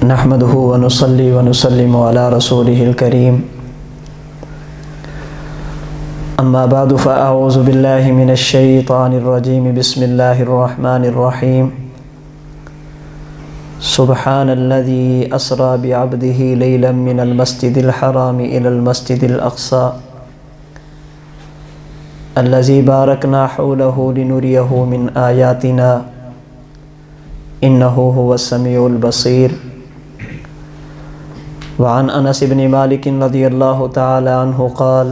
نحمده ونصلي ونسلم على رسوله الكريم أما بعد فأعوذ بالله من الشيطان الرجيم بسم الله الرحمن الرحيم سبحان الذي أسرى بعبده ليلا من المسجد الحرام إلى المسجد الأقصى الذي باركنا حوله لنريه من آياتنا إنه هو السميع البصير وعن انس بن مالک رضی اللہ تعالی عنہ قال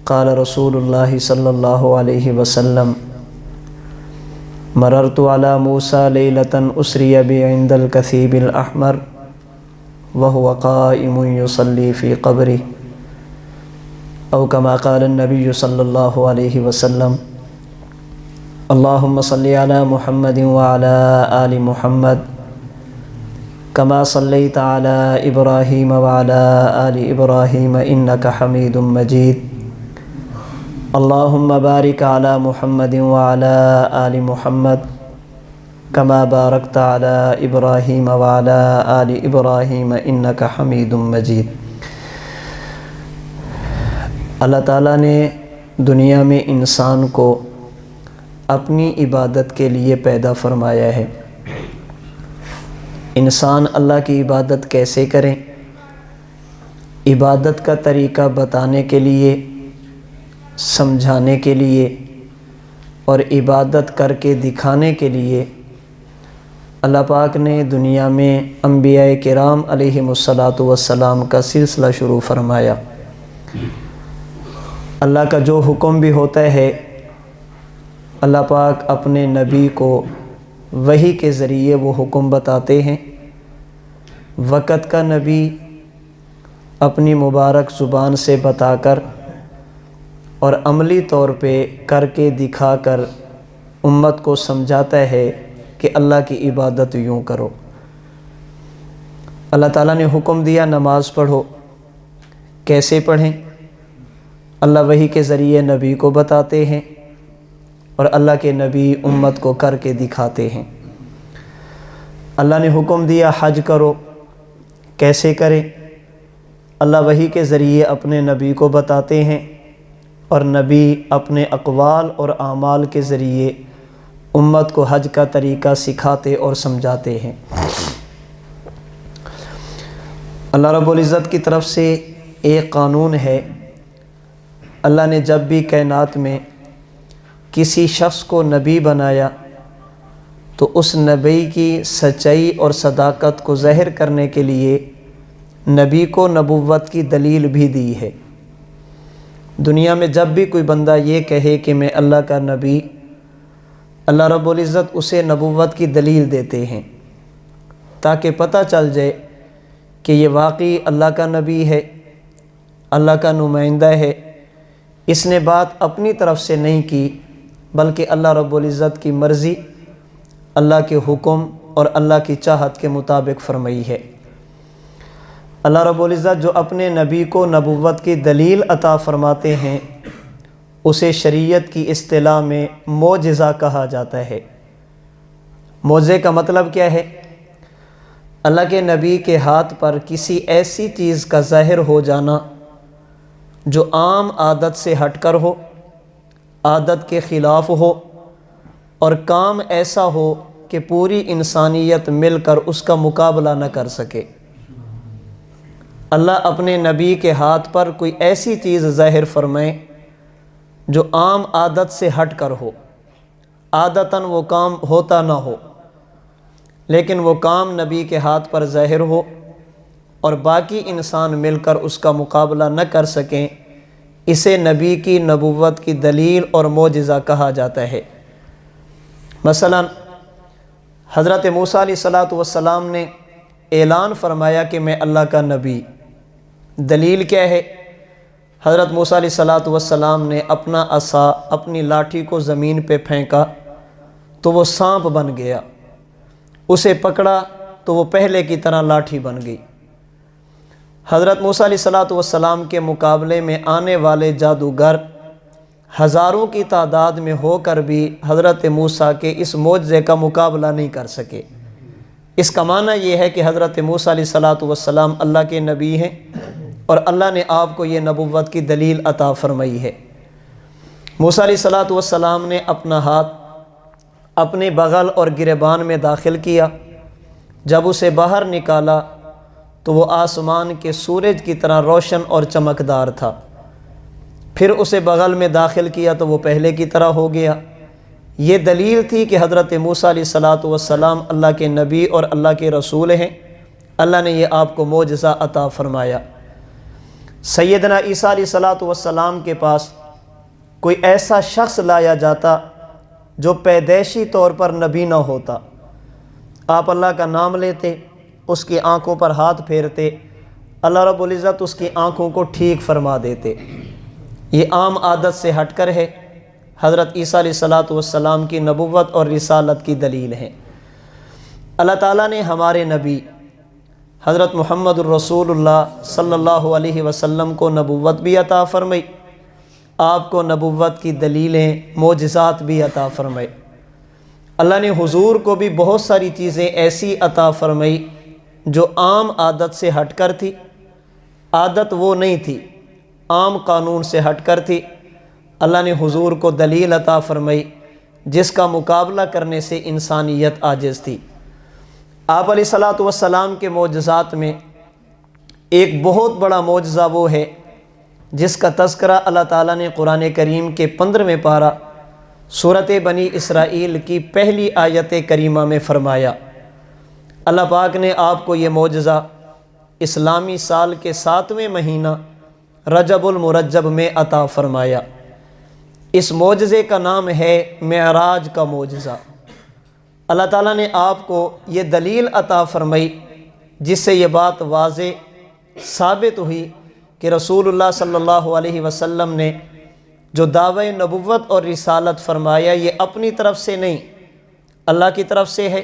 قال رسول اللہ صلی اللہ علیہ وسلم مررت على موسى ليلة أسري بي عند الكثيب الأحمر وهو قائم يصلي في قبره أو كما قال النبي صلى الله عليه وسلم اللهم صل على محمد وعلى آل محمد كما صليت على إبراهيم وعلى آل إبراهيم إنك حميد مجيد اللهم بارك على محمد وعلى آل محمد كما باركت على إبراهيم وعلى آل إبراهيم إنك حميد مجيد۔ اللہ تعالیٰ نے دنیا میں انسان کو اپنی عبادت کے لیے پیدا فرمایا ہے۔ انسان اللہ کی عبادت کیسے کریں، عبادت کا طریقہ بتانے کے لیے، سمجھانے کے لیے اور عبادت کر کے دکھانے کے لیے اللہ پاک نے دنیا میں انبیاء کرام علیہم الصلاۃ والسلام کا سلسلہ شروع فرمایا۔ اللہ کا جو حکم بھی ہوتا ہے اللہ پاک اپنے نبی کو وحی کے ذریعے وہ حکم بتاتے ہیں۔ وقت کا نبی اپنی مبارک زبان سے بتا کر اور عملی طور پہ کر کے دکھا کر امت کو سمجھاتا ہے کہ اللہ کی عبادت یوں کرو۔ اللہ تعالیٰ نے حکم دیا نماز پڑھو، کیسے پڑھیں؟ اللہ وحی کے ذریعے نبی کو بتاتے ہیں اور اللہ کے نبی امت کو کر کے دکھاتے ہیں۔ اللہ نے حکم دیا حج کرو، کیسے کریں؟ اللہ وحی کے ذریعے اپنے نبی کو بتاتے ہیں اور نبی اپنے اقوال اور اعمال کے ذریعے امت کو حج کا طریقہ سکھاتے اور سمجھاتے ہیں۔ اللہ رب العزت کی طرف سے ایک قانون ہے، اللہ نے جب بھی کائنات میں کسی شخص کو نبی بنایا تو اس نبی کی سچائی اور صداقت کو ظاہر کرنے کے لیے نبی کو نبوت کی دلیل بھی دی ہے۔ دنیا میں جب بھی کوئی بندہ یہ کہے کہ میں اللہ کا نبی، اللہ رب العزت اسے نبوت کی دلیل دیتے ہیں تاکہ پتہ چل جائے کہ یہ واقعی اللہ کا نبی ہے، اللہ کا نمائندہ ہے۔ اس نے بات اپنی طرف سے نہیں کی بلکہ اللہ رب العزت کی مرضی، اللہ کے حکم اور اللہ کی چاہت کے مطابق فرمائی ہے۔ اللہ رب العزت جو اپنے نبی کو نبوت کی دلیل عطا فرماتے ہیں اسے شریعت کی اصطلاح میں معجزہ کہا جاتا ہے۔ معجزے کا مطلب کیا ہے؟ اللہ کے نبی کے ہاتھ پر کسی ایسی چیز کا ظاہر ہو جانا جو عام عادت سے ہٹ کر ہو، عادت کے خلاف ہو اور کام ایسا ہو کہ پوری انسانیت مل کر اس کا مقابلہ نہ کر سکے۔ اللہ اپنے نبی کے ہاتھ پر کوئی ایسی چیز ظاہر فرمائے جو عام عادت سے ہٹ کر ہو، عادتاً وہ کام ہوتا نہ ہو لیکن وہ کام نبی کے ہاتھ پر ظاہر ہو اور باقی انسان مل کر اس کا مقابلہ نہ کر سکیں، اسے نبی کی نبوت کی دلیل اور معجزہ کہا جاتا ہے۔ مثلا حضرت موسیٰ علیہ الصلاۃ والسلام نے اعلان فرمایا کہ میں اللہ کا نبی۔ دلیل کیا ہے؟ حضرت موسیٰ علیہ الصلاۃ والسلام نے اپنا عصا، اپنی لاٹھی کو زمین پہ پھینکا تو وہ سانپ بن گیا، اسے پکڑا تو وہ پہلے کی طرح لاٹھی بن گئی۔ حضرت موسیٰ علیہ الصلاۃ والسلام کے مقابلے میں آنے والے جادوگر ہزاروں کی تعداد میں ہو کر بھی حضرت موسیٰ کے اس معجزے کا مقابلہ نہیں کر سکے۔ اس کا معنی یہ ہے کہ حضرت موسیٰ علیہ السلام اللہ کے نبی ہیں اور اللہ نے آپ کو یہ نبوت کی دلیل عطا فرمائی ہے۔ موسیٰ علیہ السلام نے اپنا ہاتھ اپنے بغل اور گریبان میں داخل کیا، جب اسے باہر نکالا تو وہ آسمان کے سورج کی طرح روشن اور چمکدار تھا۔ پھر اسے بغل میں داخل کیا تو وہ پہلے کی طرح ہو گیا۔ یہ دلیل تھی کہ حضرت موسیٰ علیہ السلام اللہ کے نبی اور اللہ کے رسول ہیں۔ اللہ نے یہ آپ کو معجزہ عطا فرمایا۔ سیدنا عیسیٰ علیہ السلام کے پاس کوئی ایسا شخص لایا جاتا جو پیدائشی طور پر نبی نہ ہوتا، آپ اللہ کا نام لیتے، اس کی آنکھوں پر ہاتھ پھیرتے، اللہ رب العزت اس کی آنکھوں کو ٹھیک فرما دیتے۔ یہ عام عادت سے ہٹ کر ہے، حضرت عیسیٰ علیہ السلام کی نبوت اور رسالت کی دلیل ہے۔ اللہ تعالیٰ نے ہمارے نبی حضرت محمد الرسول اللہ صلی اللہ علیہ وسلم کو نبوت بھی عطا فرمائی، آپ کو نبوت کی دلیلیں معجزات بھی عطا فرمائے۔ اللہ نے حضور کو بھی بہت ساری چیزیں ایسی عطا فرمائی جو عام عادت سے ہٹ کر تھی۔ عادت وہ نہیں تھی، عام قانون سے ہٹ کر تھی۔ اللہ نے حضور کو دلیل عطا فرمائی جس کا مقابلہ کرنے سے انسانیت عاجز تھی۔ آپ علیہ السلام کے معجزات میں ایک بہت بڑا معجزہ وہ ہے جس کا تذکرہ اللہ تعالیٰ نے قرآن کریم کے 15ویں پارہ سورۃ بنی اسرائیل کی پہلی آیت کریمہ میں فرمایا۔ اللہ پاک نے آپ کو یہ معجزہ اسلامی سال کے 7ویں مہینہ رجب المرجب میں عطا فرمایا۔ اس معجزے کا نام ہے معراج کا معجزہ۔ اللہ تعالیٰ نے آپ کو یہ دلیل عطا فرمائی جس سے یہ بات واضح ثابت ہوئی کہ رسول اللہ صلی اللہ علیہ وسلم نے جو دعوی نبوت اور رسالت فرمایا یہ اپنی طرف سے نہیں، اللہ کی طرف سے ہے۔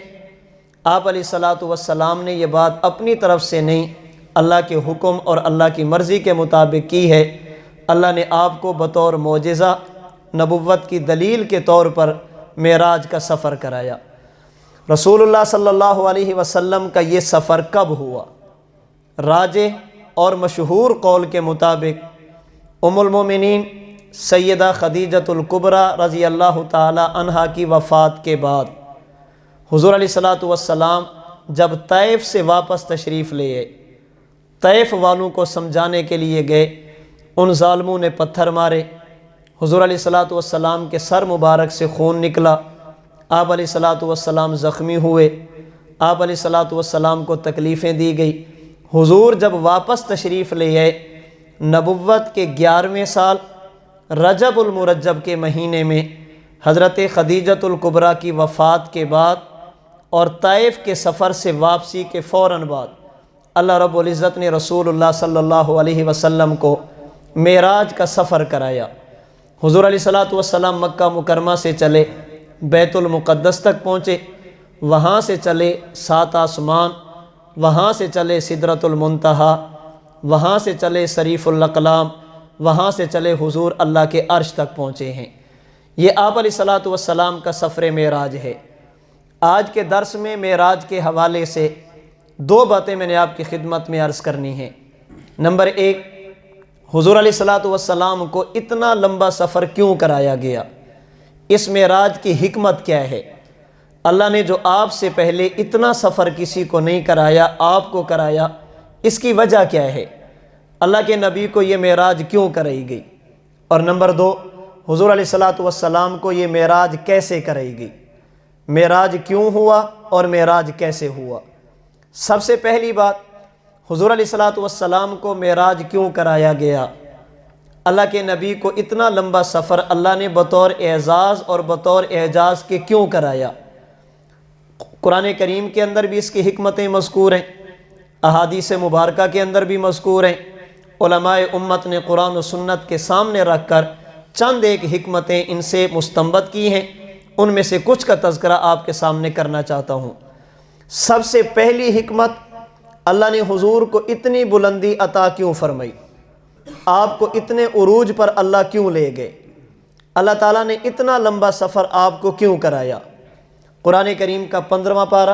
آپ علیہ السلام نے یہ بات اپنی طرف سے نہیں، اللہ کے حکم اور اللہ کی مرضی کے مطابق کی ہے۔ اللہ نے آپ کو بطور معجزہ نبوت کی دلیل کے طور پر معراج کا سفر کرایا۔ رسول اللہ صلی اللہ علیہ وسلم کا یہ سفر کب ہوا؟ راجح اور مشہور قول کے مطابق ام المومنین سیدہ خدیجۃ الکبریٰ رضی اللہ تعالی عنہا کی وفات کے بعد حضور علیہ السلام جب طائف سے واپس تشریف لے آئے، طائف والوں کو سمجھانے کے لیے گئے، ان ظالموں نے پتھر مارے، حضور علیہ السلام کے سر مبارک سے خون نکلا، آپ علیہ السلام زخمی ہوئے، آپ علیہ السلام کو تکلیفیں دی گئی۔ حضور جب واپس تشریف لے آئے، نبوت کے 11ویں سال رجب المرجب کے مہینے میں حضرت خدیجۃ الکبریٰ کی وفات کے بعد اور طائف کے سفر سے واپسی کے فوراً بعد اللہ رب العزت نے رسول اللہ صلی اللہ علیہ وسلم کو معراج کا سفر کرایا۔ حضور علیہ السلام مکہ مکرمہ سے چلے، بیت المقدس تک پہنچے، وہاں سے چلے 7 آسمان، وہاں سے چلے سدرۃ المنتہا، وہاں سے چلے صریف الاقلام، وہاں سے چلے حضور اللہ کے عرش تک پہنچے ہیں۔ یہ آپ علیہ السلام کا سفر معراج ہے۔ آج کے درس میں معراج کے حوالے سے 2 باتیں میں نے آپ کی خدمت میں عرض کرنی ہیں۔ نمبر 1، حضور علیہ السلام کو اتنا لمبا سفر کیوں کرایا گیا؟ اس معراج کی حکمت کیا ہے؟ اللہ نے جو آپ سے پہلے اتنا سفر کسی کو نہیں کرایا، آپ کو کرایا، اس کی وجہ کیا ہے؟ اللہ کے نبی کو یہ معراج کیوں کرائی گئی؟ اور نمبر 2، حضور علیہ السلام کو یہ معراج کیسے کرائی گئی؟ معراج کیوں ہوا اور معراج کیسے ہوا؟ سب سے پہلی بات، حضور علیہ السلام کو معراج کیوں کرایا گیا؟ اللہ کے نبی کو اتنا لمبا سفر اللہ نے بطور اعزاز اور بطور اعجاز کے کیوں کرایا؟ قرآن کریم کے اندر بھی اس کی حکمتیں مذکور ہیں، احادیث مبارکہ کے اندر بھی مذکور ہیں۔ علماء امت نے قرآن و سنت کے سامنے رکھ کر چند ایک حکمتیں ان سے مستنبط کی ہیں، ان میں سے کچھ کا تذکرہ آپ کے سامنے کرنا چاہتا ہوں۔ سب سے پہلی حکمت، اللہ نے حضور کو اتنی بلندی عطا کیوں فرمائی؟ آپ کو اتنے عروج پر اللہ کیوں لے گئے؟ اللہ تعالیٰ نے اتنا لمبا سفر آپ کو کیوں کرایا؟ قرآن کریم کا 15واں پارہ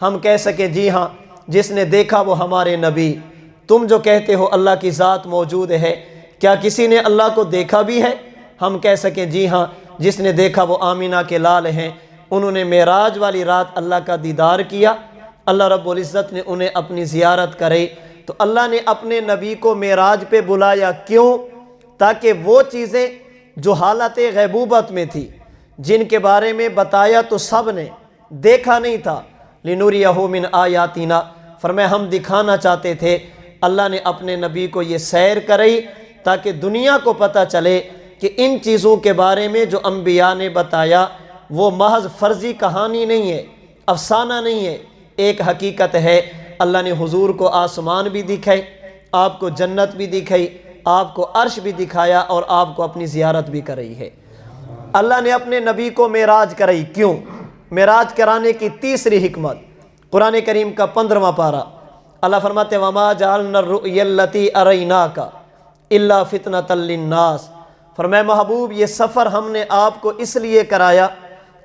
ہم کہہ سکیں جی ہاں جس نے دیکھا وہ ہمارے نبی۔ تم جو کہتے ہو اللہ کی ذات موجود ہے، کیا کسی نے اللہ کو دیکھا بھی ہے؟ ہم کہہ سکیں جی ہاں جس نے دیکھا وہ آمینہ کے لال ہیں، انہوں نے معراج والی رات اللہ کا دیدار کیا، اللہ رب العزت نے انہیں اپنی زیارت کرائی۔ تو اللہ نے اپنے نبی کو معراج پہ بلایا، کیوں؟ تاکہ وہ چیزیں جو حالت غیبوبت میں تھی، جن کے بارے میں بتایا تو سب نے، دیکھا نہیں تھا، لِنُرِيَهُ مِنْ آیاتنا، فرمایا ہم دکھانا چاہتے تھے، اللہ نے اپنے نبی کو یہ سیر کرائی تاکہ دنیا کو پتہ چلے کہ ان چیزوں کے بارے میں جو انبیاء نے بتایا وہ محض فرضی کہانی نہیں ہے، افسانہ نہیں ہے، ایک حقیقت ہے۔ اللہ نے حضور کو آسمان بھی دکھائی، آپ کو جنت بھی دکھائی، آپ کو عرش بھی دکھایا، اور آپ کو اپنی زیارت بھی کرائی ہے۔ اللہ نے اپنے نبی کو معراج کرائی، کیوں؟ معراج کرانے کی تیسری حکمت، قرآن کریم کا 15واں پارہ، اللہ فرماتے ہیں وَمَا جَعَلْنَا الرُّؤْيَا الَّتِي أَرَيْنَاكَ إِلَّا فِتْنَةً لِلنَّاسِ، فرمایا محبوب یہ سفر ہم نے آپ کو اس لیے کرایا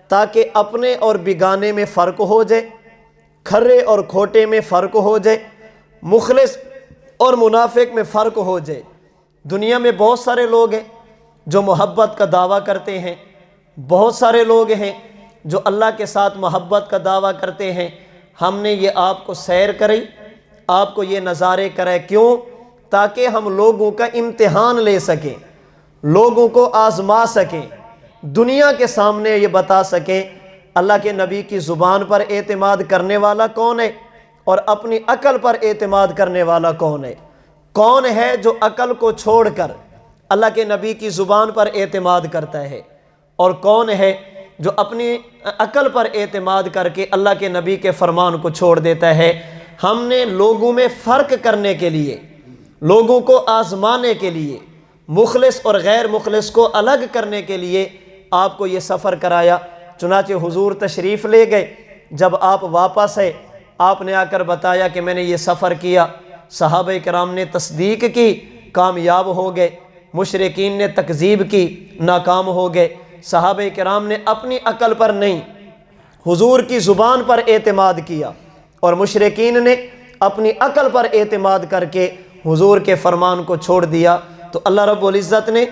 تاکہ اپنے اور بیگانے میں فرق ہو جائے، کھرے اور کھوٹے میں فرق ہو جائے، مخلص اور منافق میں فرق ہو جائے۔ دنیا میں بہت سارے لوگ ہیں جو محبت کا دعویٰ کرتے ہیں، بہت سارے لوگ ہیں جو اللہ کے ساتھ محبت کا دعویٰ کرتے ہیں۔ ہم نے یہ آپ کو سیر کرائی، آپ کو یہ نظارے کرائے، کیوں؟ تاکہ ہم لوگوں کا امتحان لے سکیں، لوگوں کو آزما سکیں، دنیا کے سامنے یہ بتا سکیں اللہ کے نبی کی زبان پر اعتماد کرنے والا کون ہے اور اپنی عقل پر اعتماد کرنے والا کون ہے۔ کون ہے جو عقل کو چھوڑ کر اللہ کے نبی کی زبان پر اعتماد کرتا ہے، اور کون ہے جو اپنی عقل پر اعتماد کر کے اللہ کے نبی کے فرمان کو چھوڑ دیتا ہے۔ ہم نے لوگوں میں فرق کرنے کے لیے، لوگوں کو آزمانے کے لیے، مخلص اور غیر مخلص کو الگ کرنے کے لیے آپ کو یہ سفر کرایا۔ چنانچہ حضور تشریف لے گئے، جب آپ واپس آئے آپ نے آ کر بتایا کہ میں نے یہ سفر کیا، صحابہ کرام نے تصدیق کی، کامیاب ہو گئے، مشرکین نے تکذیب کی، ناکام ہو گئے۔ صحابہ کرام نے اپنی عقل پر نہیں، حضور کی زبان پر اعتماد کیا، اور مشرکین نے اپنی عقل پر اعتماد کر کے حضور کے فرمان کو چھوڑ دیا۔ تو اللہ رب العزت نے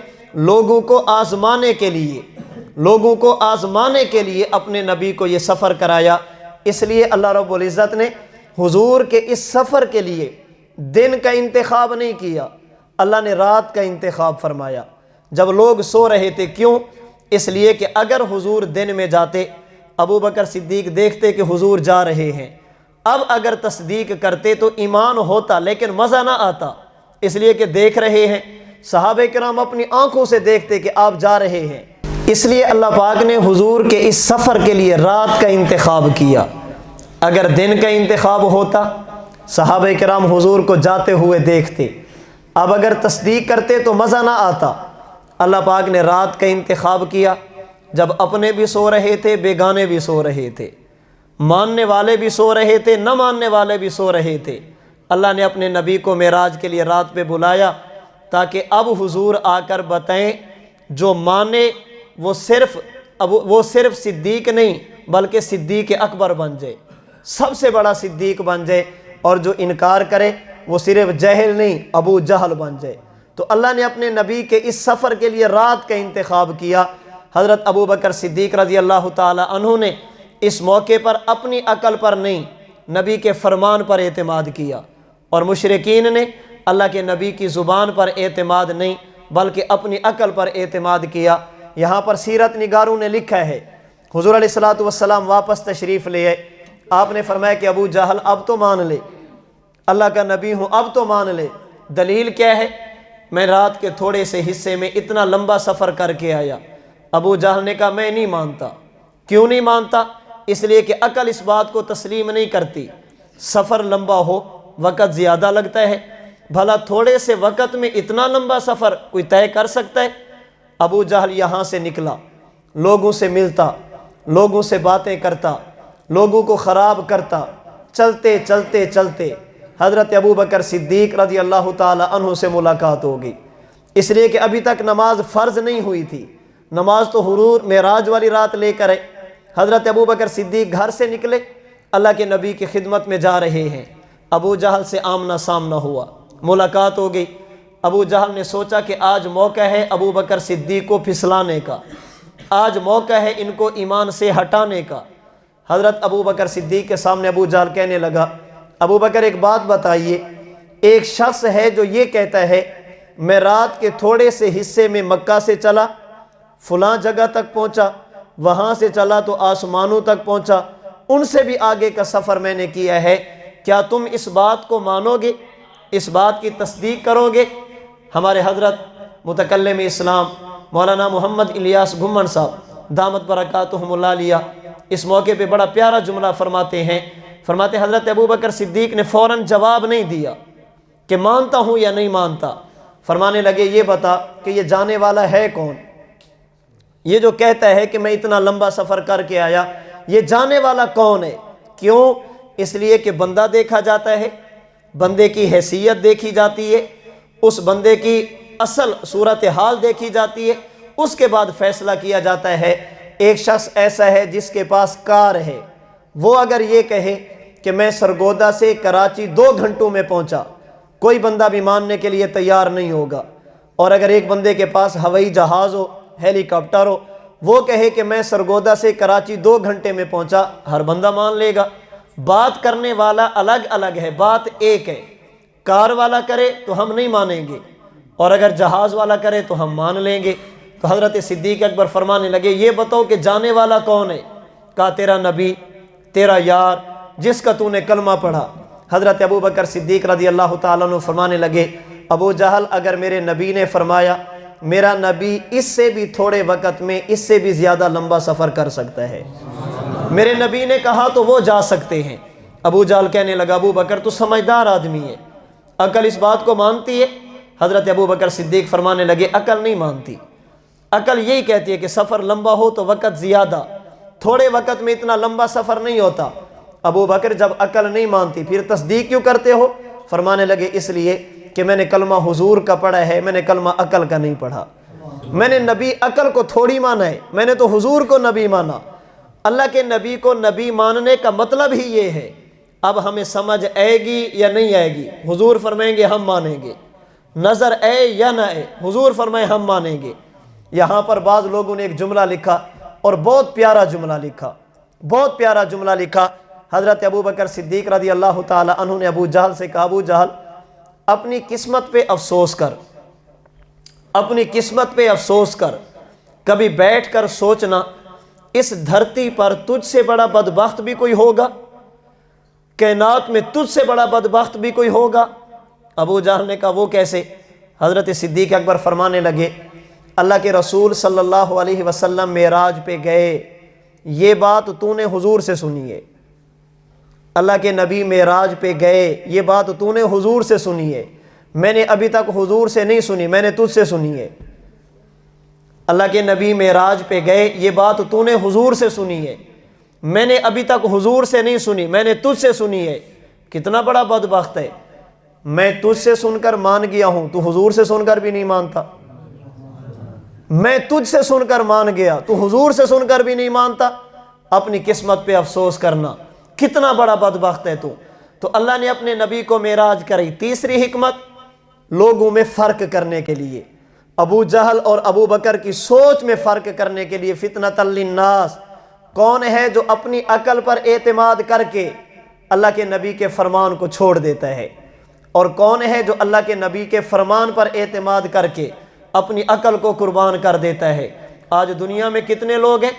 لوگوں کو آزمانے کے لیے، لوگوں کو آزمانے کے لیے اپنے نبی کو یہ سفر کرایا۔ اس لیے اللہ رب العزت نے حضور کے اس سفر کے لیے دن کا انتخاب نہیں کیا، اللہ نے رات کا انتخاب فرمایا، جب لوگ سو رہے تھے۔ کیوں؟ اس لیے کہ اگر حضور دن میں جاتے، ابو بکر صدیق دیکھتے کہ حضور جا رہے ہیں، اب اگر تصدیق کرتے تو ایمان ہوتا لیکن مزہ نہ آتا، اس لیے کہ دیکھ رہے ہیں، صحابہ کرام اپنی آنکھوں سے دیکھتے کہ آپ جا رہے ہیں۔ اس لیے اللہ پاک نے حضور کے اس سفر کے لیے رات کا انتخاب کیا۔ اگر دن کا انتخاب ہوتا، صحابہ کرام حضور کو جاتے ہوئے دیکھتے، اب اگر تصدیق کرتے تو مزہ نہ آتا۔ اللہ پاک نے رات کا انتخاب کیا، جب اپنے بھی سو رہے تھے، بیگانے بھی سو رہے تھے، ماننے والے بھی سو رہے تھے، نہ ماننے والے بھی سو رہے تھے۔ اللہ نے اپنے نبی کو معراج کے لیے رات پہ بلایا تاکہ اب حضور آ کر بتائیں، جو مانے وہ صرف صدیق نہیں بلکہ صدیق اکبر بن جائے، سب سے بڑا صدیق بن جائے، اور جو انکار کرے وہ صرف جہل نہیں ابو جہل بن جائے۔ تو اللہ نے اپنے نبی کے اس سفر کے لیے رات کا انتخاب کیا۔ حضرت ابو بکر صدیق رضی اللہ تعالی عنہ نے اس موقع پر اپنی عقل پر نہیں، نبی کے فرمان پر اعتماد کیا، اور مشرکین نے اللہ کے نبی کی زبان پر اعتماد نہیں بلکہ اپنی عقل پر اعتماد کیا۔ یہاں پر سیرت نگاروں نے لکھا ہے، حضور علیہ الصلوۃ والسلام واپس تشریف لے آئے، آپ نے فرمایا کہ ابو جہل اب تو مان لے، اللہ کا نبی ہوں اب تو مان لے۔ دلیل کیا ہے؟ میں رات کے تھوڑے سے حصے میں اتنا لمبا سفر کر کے آیا۔ ابو جہل نے کہا میں نہیں مانتا۔ کیوں نہیں مانتا؟ اس لیے کہ عقل اس بات کو تسلیم نہیں کرتی، سفر لمبا ہو، وقت زیادہ لگتا ہے، بھلا تھوڑے سے وقت میں اتنا لمبا سفر کوئی طے کر سکتا ہے؟ ابو جہل یہاں سے نکلا، لوگوں سے ملتا، لوگوں سے باتیں کرتا، لوگوں کو خراب کرتا، چلتے چلتے چلتے حضرت ابو بکر صدیق رضی اللہ تعالی عنہ سے ملاقات ہوگی۔ اس لیے کہ ابھی تک نماز فرض نہیں ہوئی تھی، نماز تو حضور معراج والی رات لے کر آئے۔ حضرت ابو بکر صدیق گھر سے نکلے، اللہ کے نبی کی خدمت میں جا رہے ہیں، ابو جہل سے آمنا سامنا ہوا، ملاقات ہو گئی۔ ابو جہل نے سوچا کہ آج موقع ہے ابو بکر صدیق کو پھسلانے کا، آج موقع ہے ان کو ایمان سے ہٹانے کا۔ حضرت ابو بکر صدیق کے سامنے ابو جہل کہنے لگا، ابو بکر ایک بات بتائیے، ایک شخص ہے جو یہ کہتا ہے میں رات کے تھوڑے سے حصے میں مکہ سے چلا، فلاں جگہ تک پہنچا، وہاں سے چلا تو آسمانوں تک پہنچا، ان سے بھی آگے کا سفر میں نے کیا ہے، کیا تم اس بات کو مانو گے، اس بات کی تصدیق کرو گے؟ ہمارے حضرت متکلم اسلام مولانا محمد الیاس گھمن صاحب دامت برکاتہم اللہ علیہ اس موقع پہ بڑا پیارا جملہ فرماتے ہیں، فرماتے حضرت ابو بکر صدیق نے فوراً جواب نہیں دیا کہ مانتا ہوں یا نہیں مانتا، فرمانے لگے یہ بتا کہ یہ جانے والا ہے کون؟ یہ جو کہتا ہے کہ میں اتنا لمبا سفر کر کے آیا، یہ جانے والا کون ہے؟ کیوں؟ اس لیے کہ بندہ دیکھا جاتا ہے، بندے کی حیثیت دیکھی جاتی ہے، اس بندے کی اصل صورتحال دیکھی جاتی ہے، اس کے بعد فیصلہ کیا جاتا ہے۔ ایک شخص ایسا ہے جس کے پاس کار ہے، وہ اگر یہ کہے کہ میں سرگودا سے کراچی 2 گھنٹوں میں پہنچا، کوئی بندہ بھی ماننے کے لیے تیار نہیں ہوگا۔ اور اگر ایک بندے کے پاس ہوائی جہاز ہو، ہیلی کاپٹر ہو، وہ کہے کہ میں سرگودا سے کراچی 2 گھنٹے میں پہنچا، ہر بندہ مان لے گا۔ بات کرنے والا الگ الگ ہے، بات ایک ہے۔ کار والا کرے تو ہم نہیں مانیں گے، اور اگر جہاز والا کرے تو ہم مان لیں گے۔ تو حضرت صدیق اکبر فرمانے لگے یہ بتاؤ کہ جانے والا کون ہے؟ کہا تیرا نبی، تیرا یار، جس کا تو نے کلمہ پڑھا۔ حضرت ابو بکر صدیق رضی اللہ تعالیٰ عنہ فرمانے لگے ابو جہل اگر میرے نبی نے فرمایا، میرا نبی اس سے بھی تھوڑے وقت میں اس سے بھی زیادہ لمبا سفر کر سکتا ہے، میرے نبی نے کہا تو وہ جا سکتے ہیں۔ ابو جہل کہنے لگا ابو بکر تو سمجھدار آدمی ہے، عقل اس بات کو مانتی ہے؟ حضرت ابو بکر صدیق فرمانے لگے عقل نہیں مانتی، عقل یہی کہتی ہے کہ سفر لمبا ہو تو وقت زیادہ، تھوڑے وقت میں اتنا لمبا سفر نہیں ہوتا۔ ابو بکر جب عقل نہیں مانتی پھر تصدیق کیوں کرتے ہو؟ فرمانے لگے اس لیے کہ میں نے کلمہ حضور کا پڑھا ہے، میں نے کلمہ عقل کا نہیں پڑھا، میں نے نبی عقل کو تھوڑی مانا ہے، میں نے تو حضور کو نبی مانا۔ اللہ کے نبی کو نبی ماننے کا مطلب ہی یہ ہے۔ اب ہمیں سمجھ آئے گی یا نہیں آئے گی، حضور فرمائیں گے ہم مانیں گے، نظر آئے یا نہ آئے حضور فرمائے ہم مانیں گے۔ یہاں پر بعض لوگوں نے ایک جملہ لکھا اور بہت پیارا جملہ لکھا، بہت پیارا جملہ لکھا۔ حضرت ابو بکر صدیق رضی اللہ تعالی عنہ نے ابو جہل سے کہا ابو جہل اپنی قسمت پہ افسوس کر، اپنی قسمت پہ افسوس کر، کبھی بیٹھ کر سوچنا اس دھرتی پر تجھ سے بڑا بدبخت بھی کوئی ہوگا، کائنات میں تجھ سے بڑا بدبخت بھی کوئی ہوگا؟ ابو جہل نے کہا وہ کیسے؟ حضرت صدیق اکبر فرمانے لگے اللہ کے رسول صلی اللہ علیہ وسلم معراج پہ گئے، یہ بات تو نے حضور سے سنی ہے، اللہ کے نبی معراج پہ گئے، یہ بات تو نے حضور سے سنی ہے، میں نے ابھی تک حضور سے نہیں سنی، میں نے تجھ سے سنی ہے۔ اللہ کے نبی معراج پہ گئے، یہ بات تو نے حضور سے سنی ہے، میں نے ابھی تک حضور سے نہیں سنی، میں نے تجھ سے سنی ہے۔ کتنا بڑا بدبخت ہے، میں تجھ سے سن کر مان گیا ہوں، تو حضور سے سن کر بھی نہیں مانتا، میں تجھ سے سن کر مان گیا تو حضور سے سن کر بھی نہیں مانتا۔ اپنی قسمت پہ افسوس کرنا، کتنا بڑا بدبخت ہے تو اللہ نے اپنے نبی کو معراج کرائی۔ تیسری حکمت لوگوں میں فرق کرنے کے لیے، ابو جہل اور ابو بکر کی سوچ میں فرق کرنے کے لیے، فتنۃ للناس، کون ہے جو اپنی عقل پر اعتماد کر کے اللہ کے نبی کے فرمان کو چھوڑ دیتا ہے، اور کون ہے جو اللہ کے نبی کے فرمان پر اعتماد کر کے اپنی عقل کو قربان کر دیتا ہے۔ آج دنیا میں کتنے لوگ ہیں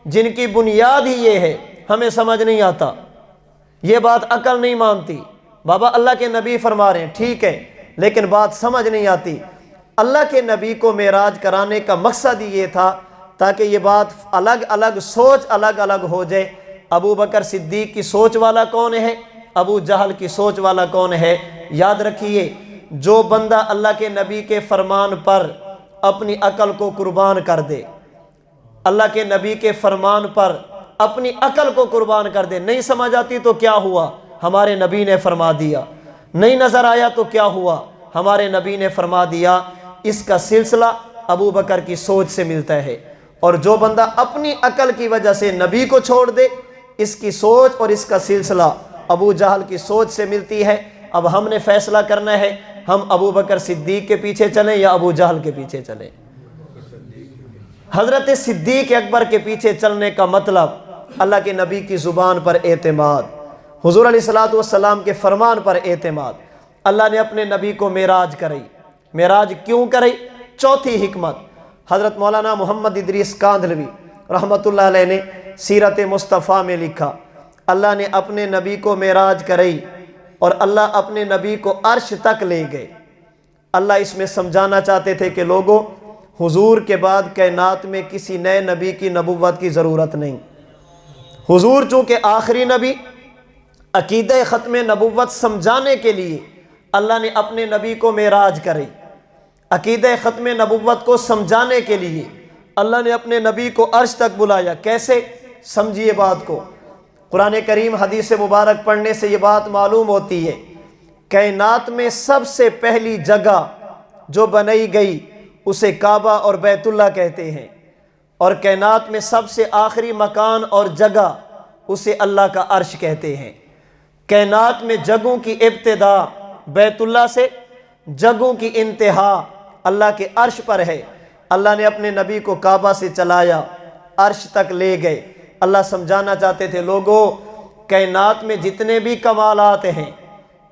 جن کی بنیاد ہی یہ ہے ہمیں سمجھ نہیں آتا، یہ بات عقل نہیں مانتی، بابا اللہ کے نبی فرما رہے ہیں ٹھیک ہے لیکن بات سمجھ نہیں آتی۔ اللہ کے نبی کو معراج کرانے کا مقصد ہی یہ تھا تاکہ یہ بات الگ الگ سوچ الگ الگ ہو جائے۔ ابو بکر صدیق کی سوچ والا کون ہے، ابو جہل کی سوچ والا کون ہے؟ یاد رکھیے جو بندہ اللہ کے نبی کے فرمان پر اپنی عقل کو قربان کر دے، اللہ کے نبی کے فرمان پر اپنی عقل کو قربان کر دے، نہیں سمجھ آتی تو کیا ہوا، ہمارے نبی نے فرما دیا، نہیں نظر آیا تو کیا ہوا، ہمارے نبی نے فرما دیا، اس کا سلسلہ ابو بکر کی سوچ سے ملتا ہے۔ اور جو بندہ اپنی عقل کی وجہ سے نبی کو چھوڑ دے، اس کی سوچ اور اس کا سلسلہ ابو جہل کی سوچ سے ملتی ہے۔ اب ہم نے فیصلہ کرنا ہے، ہم ابو بکر صدیق کے پیچھے چلیں یا ابو جہل کے پیچھے چلیں۔ حضرت صدیق اکبر کے پیچھے چلنے کا مطلب اللہ کے نبی کی زبان پر اعتماد، حضور علیہ الصلوۃ والسلام کے فرمان پر اعتماد۔ اللہ نے اپنے نبی کو معراج کرائی۔ معراج کیوں کرائی؟ چوتھی حکمت، حضرت مولانا محمد ادریس کاندھلوی رحمۃ اللہ علیہ نے سیرت مصطفیٰ میں لکھا، اللہ نے اپنے نبی کو معراج کرائی اور اللہ اپنے نبی کو عرش تک لے گئے۔ اللہ اس میں سمجھانا چاہتے تھے کہ لوگوں، حضور کے بعد کائنات میں کسی نئے نبی کی نبوت کی ضرورت نہیں۔ حضور چونکہ آخری نبی، عقیدہ ختم نبوت سمجھانے کے لیے اللہ نے اپنے نبی کو معراج کرائی۔ عقیدہ ختم نبوت کو سمجھانے کے لیے اللہ نے اپنے نبی کو عرش تک بلایا۔ کیسے؟ سمجھیے بات کو۔ قرآن کریم حدیث مبارک پڑھنے سے یہ بات معلوم ہوتی ہے، کائنات میں سب سے پہلی جگہ جو بنائی گئی اسے کعبہ اور بیت اللہ کہتے ہیں، اور کائنات میں سب سے آخری مکان اور جگہ اسے اللہ کا عرش کہتے ہیں۔ کائنات میں جگہوں کی ابتدا بیت اللہ سے، جگہوں کی انتہا اللہ کے عرش پر ہے۔ اللہ نے اپنے نبی کو کعبہ سے چلایا، عرش تک لے گئے۔ اللہ سمجھانا چاہتے تھے لوگوں، کائنات میں جتنے بھی کمالات ہیں،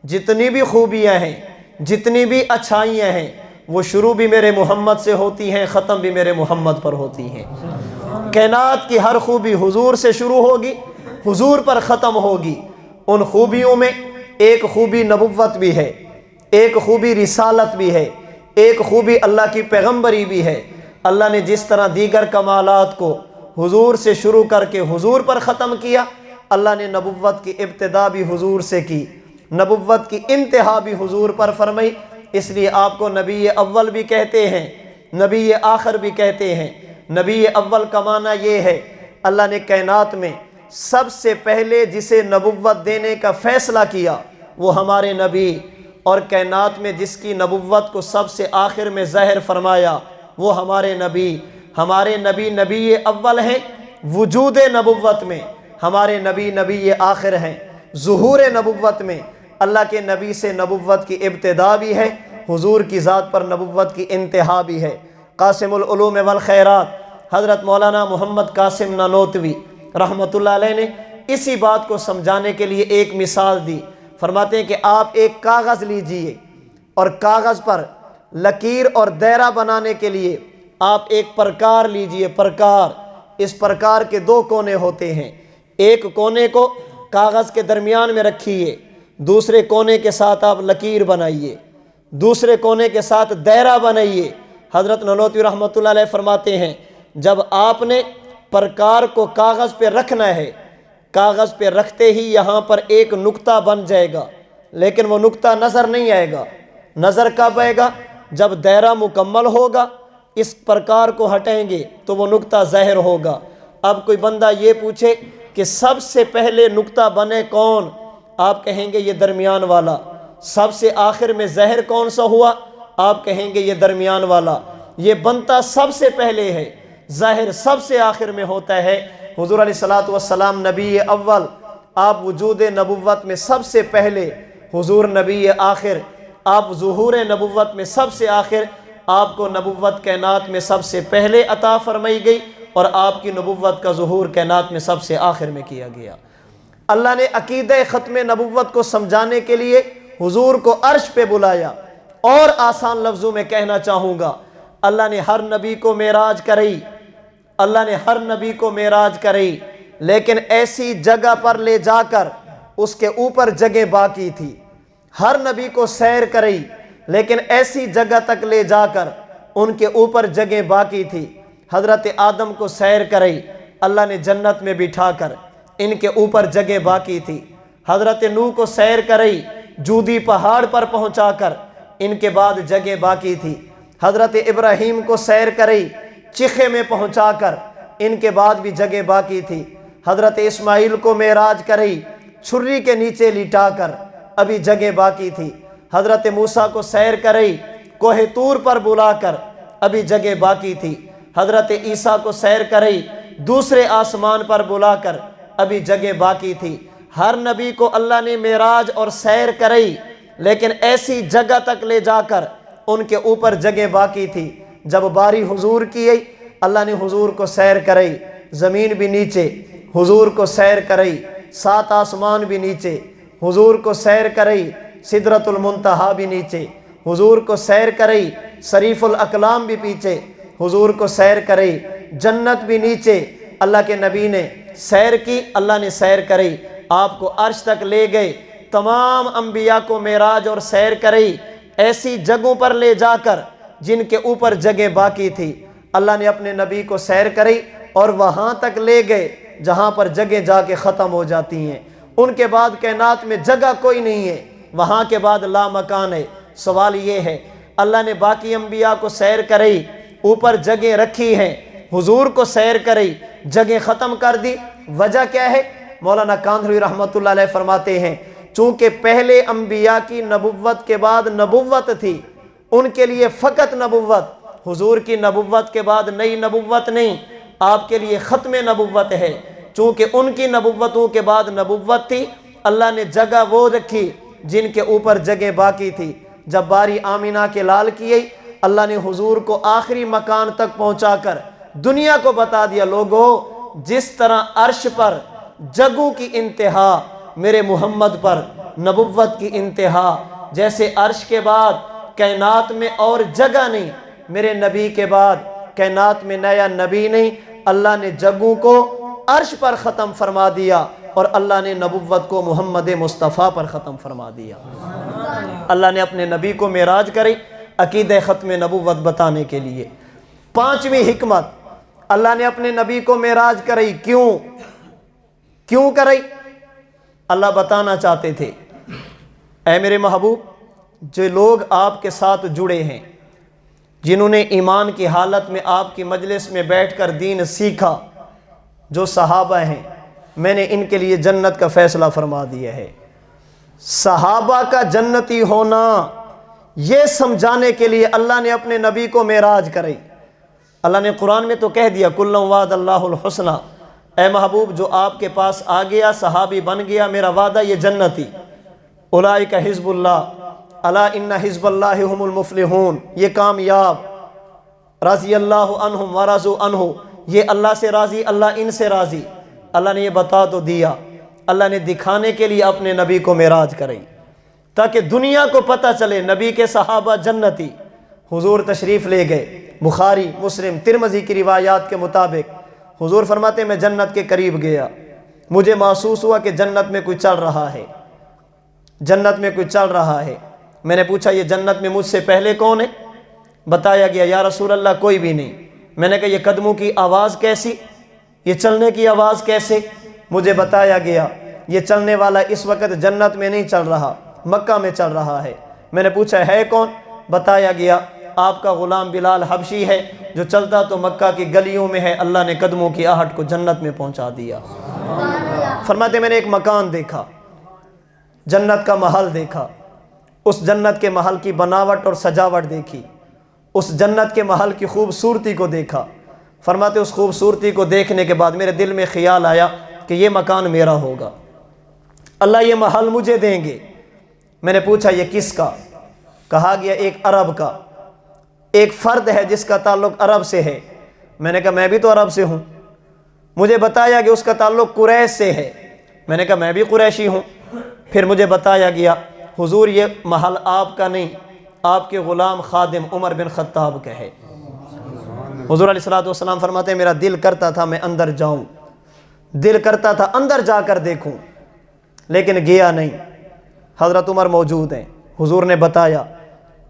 جتنی بھی خوبیاں ہیں، جتنی بھی اچھائیاں ہیں، وہ شروع بھی میرے محمد سے ہوتی ہیں، ختم بھی میرے محمد پر ہوتی ہیں۔ کائنات کی ہر خوبی حضور سے شروع ہوگی، حضور پر ختم ہوگی۔ ان خوبیوں میں ایک خوبی نبوت بھی ہے، ایک خوبی رسالت بھی ہے، ایک خوبی اللہ کی پیغمبری بھی ہے۔ اللہ نے جس طرح دیگر کمالات کو حضور سے شروع کر کے حضور پر ختم کیا، اللہ نے نبوت کی ابتدا بھی حضور سے کی، نبوت کی انتہا بھی حضور پر فرمائی۔ اس لیے آپ کو نبی اول بھی کہتے ہیں، نبی آخر بھی کہتے ہیں۔ نبی اول کا معنی یہ ہے، اللہ نے کائنات میں سب سے پہلے جسے نبوت دینے کا فیصلہ کیا وہ ہمارے نبی، اور کائنات میں جس کی نبوت کو سب سے آخر میں ظاہر فرمایا وہ ہمارے نبی۔ ہمارے نبی نبی اول ہیں وجود نبوت میں، ہمارے نبی نبی آخر ہیں ظہور نبوت میں۔ اللہ کے نبی سے نبوت کی ابتدا بھی ہے، حضور کی ذات پر نبوت کی انتہا بھی ہے۔ قاسم العلوم والخیرات حضرت مولانا محمد قاسم نانوتوی رحمۃ اللہ علیہ نے اسی بات کو سمجھانے کے لیے ایک مثال دی۔ فرماتے ہیں کہ آپ ایک کاغذ لیجئے اور کاغذ پر لکیر اور دائرہ بنانے کے لیے آپ ایک پرکار لیجئے۔ پرکار، اس پرکار کے دو کونے ہوتے ہیں، ایک کونے کو کاغذ کے درمیان میں رکھیے، دوسرے کونے کے ساتھ آپ لکیر بنائیے، دوسرے کونے کے ساتھ دائرہ بنائیے۔ حضرت نانوتوی رحمۃ اللہ علیہ فرماتے ہیں جب آپ نے پرکار کو کاغذ پہ رکھنا ہے، کاغذ پہ رکھتے ہی یہاں پر ایک نقطہ بن جائے گا، لیکن وہ نقطہ نظر نہیں آئے گا۔ نظر کب آئے گا؟ جب دائرہ مکمل ہوگا، اس پرکار کو ہٹائیں گے تو وہ نقطہ ظاہر ہوگا۔ اب کوئی بندہ یہ پوچھے کہ سب سے پہلے نقطہ بنے کون؟ آپ کہیں گے یہ درمیان والا۔ سب سے آخر میں ظاہر کون سا ہوا؟ آپ کہیں گے یہ درمیان والا۔ یہ بنتا سب سے پہلے ہے، ظاہر سب سے آخر میں ہوتا ہے۔ حضور علیہ الصلوۃ والسلام نبی اول، آپ وجود نبوت میں سب سے پہلے، حضور نبی آخر، آپ ظہور نبوت میں سب سے آخر۔ آپ کو نبوت کائنات میں سب سے پہلے عطا فرمائی گئی اور آپ کی نبوت کا ظہور کائنات میں سب سے آخر میں کیا گیا۔ اللہ نے عقیدہ ختم نبوت کو سمجھانے کے لیے حضور کو عرش پہ بلایا۔ اور آسان لفظوں میں کہنا چاہوں گا، اللہ نے ہر نبی کو معراج کرائی، اللہ نے ہر نبی کو معراج کرائی، لیکن ایسی جگہ پر لے جا کر اس کے اوپر جگہ باقی تھی۔ ہر نبی کو سیر کرائی، لیکن ایسی جگہ تک لے جا کر ان کے اوپر جگہ باقی تھی۔ حضرت آدم کو سیر کرائی اللہ نے جنت میں بٹھا کر، ان کے اوپر جگہ باقی تھی۔ حضرت نوح کو سیر کرائی جودی پہاڑ پر پہنچا کر، ان کے بعد جگہ باقی تھی۔ حضرت ابراہیم کو سیر کرائی چیخے میں پہنچا کر، ان کے بعد بھی جگہ باقی تھی۔ حضرت اسماعیل کو معراج کرائی چھری کے نیچے لٹا کر، ابھی جگہ باقی تھی۔ حضرت موسیٰ کو سیر کرائی کوہ طور پر بلا کر، ابھی جگہ باقی تھی۔ حضرت عیسیٰ کو سیر کرائی دوسرے آسمان پر بلا کر، ابھی جگہ باقی تھی۔ ہر نبی کو اللہ نے معراج اور سیر کرائی، لیکن ایسی جگہ تک لے جا کر ان کے اوپر جگہ باقی تھی۔ جب باری حضور کی آئی، اللہ نے حضور کو سیر کرائی، زمین بھی نیچے حضور کو سیر کرائی، 7 آسمان بھی نیچے حضور کو سیر کرائی، سدرۃ المنتہا بھی نیچے حضور کو سیر کرائی، صریف الاقلام بھی پیچھے حضور کو سیر کرائی، جنت بھی نیچے اللہ کے نبی نے سیر کی، اللہ نے سیر کرائی، آپ کو عرش تک لے گئے، تمام انبیاء کو معراج اور سیر کرائی، ایسی جگہوں پر لے جا کر جن کے اوپر جگہ باقی تھی اللہ نے اپنے نبی کو سیر کرائی اور وہاں تک لے گئے جہاں پر جگہ جا کے ختم ہو جاتی ہیں۔ ان کے بعد کائنات میں جگہ کوئی نہیں ہے، وہاں کے بعد لا مکان ہے۔ سوال یہ ہے، اللہ نے باقی انبیاء کو سیر کرائی، اوپر جگہ رکھی ہیں، حضور کو سیر کرائی، جگہ ختم کر دی، وجہ کیا ہے؟ مولانا کاندھلوی رحمۃ اللہ علیہ فرماتے ہیں چونکہ پہلے انبیاء کی نبوت کے بعد نبوت تھی، ان کے لیے فقط نبوت، حضور کی نبوت کے بعد نئی نبوت نہیں، آپ کے لیے ختم نبوت ہے۔ چونکہ ان کی نبوتوں کے بعد نبوت تھی، اللہ نے جگہ وہ رکھی جن کے اوپر جگہ باقی تھی۔ جب باری آمینہ کے لال کی گئی، اللہ نے حضور کو آخری مکان تک پہنچا کر دنیا کو بتا دیا، لوگو جس طرح عرش پر جگہوں کی انتہا میرے محمد پر نبوت کی انتہا، جیسے عرش کے بعد کائنات میں اور جگہ نہیں، میرے نبی کے بعد کائنات میں نیا نبی نہیں، اللہ نے جگہوں کو عرش پر ختم فرما دیا اور اللہ نے نبوت کو محمد مصطفیٰ پر ختم فرما دیا۔ اللہ نے اپنے نبی کو معراج کری عقیدہ ختم نبوت بتانے کے لیے۔ 5ویں حکمت، اللہ نے اپنے نبی کو معراج کرائی، کیوں کرائی؟ اللہ بتانا چاہتے تھے، اے میرے محبوب، جو لوگ آپ کے ساتھ جڑے ہیں، جنہوں نے ایمان کی حالت میں آپ کی مجلس میں بیٹھ کر دین سیکھا، جو صحابہ ہیں، میں نے ان کے لیے جنت کا فیصلہ فرما دیا ہے۔ صحابہ کا جنتی ہونا یہ سمجھانے کے لیے اللہ نے اپنے نبی کو معراج کرائی۔ اللہ نے قرآن میں تو کہہ دیا کُلًّا وعد اللہ الحسنى، اے محبوب جو آپ کے پاس آ گیا، صحابی بن گیا، میرا وعدہ یہ جنتی، اولئک حزب اللہ الا ان حزب اللہ هم المفلحون، یہ کامیاب، رضی اللہ عنہم ورضوا عنہ، یہ اللہ سے راضی، اللہ ان سے راضی۔ اللہ نے یہ بتا تو دیا، اللہ نے دکھانے کے لیے اپنے نبی کو معراج کرائی تاکہ دنیا کو پتہ چلے نبی کے صحابہ جنتی۔ حضور تشریف لے گئے، بخاری مسلم ترمذی کی روایات کے مطابق حضور فرماتے میں جنت کے قریب گیا، مجھے محسوس ہوا کہ جنت میں کوئی چل رہا ہے، جنت میں کوئی چل رہا ہے۔ میں نے پوچھا یہ جنت میں مجھ سے پہلے کون ہے؟ بتایا گیا یا رسول اللہ کوئی بھی نہیں۔ میں نے کہا یہ قدموں کی آواز کیسی، یہ چلنے کی آواز کیسے؟ مجھے بتایا گیا یہ چلنے والا اس وقت جنت میں نہیں چل رہا، مکہ میں چل رہا ہے۔ میں نے پوچھا ہے کون؟ بتایا گیا آپ کا غلام بلال حبشی ہے، جو چلتا تو مکہ کی گلیوں میں ہے، اللہ نے قدموں کی آہٹ کو جنت میں پہنچا دیا۔ فرماتے میں نے ایک مکان دیکھا، جنت کا محل دیکھا، اس جنت کے محل کی بناوٹ اور سجاوٹ دیکھی، اس جنت کے محل کی خوبصورتی کو دیکھا۔ فرماتے اس خوبصورتی کو دیکھنے کے بعد میرے دل میں خیال آیا کہ یہ مکان میرا ہوگا، اللہ یہ محل مجھے دیں گے۔ میں نے پوچھا یہ کس کا؟ کہا گیا ایک عرب کا، ایک فرد ہے جس کا تعلق عرب سے ہے۔ میں نے کہا میں بھی تو عرب سے ہوں۔ مجھے بتایا کہ اس کا تعلق قریش سے ہے۔ میں نے کہا میں بھی قریشی ہوں۔ پھر مجھے بتایا گیا حضور یہ محل آپ کا نہیں، آپ کے غلام خادم عمر بن خطاب کا ہے۔ حضور علیہ الصلوۃ والسلام فرماتے ہیں میرا دل کرتا تھا میں اندر جاؤں، دل کرتا تھا اندر جا کر دیکھوں، لیکن گیا نہیں۔ حضرت عمر موجود ہیں، حضور نے بتایا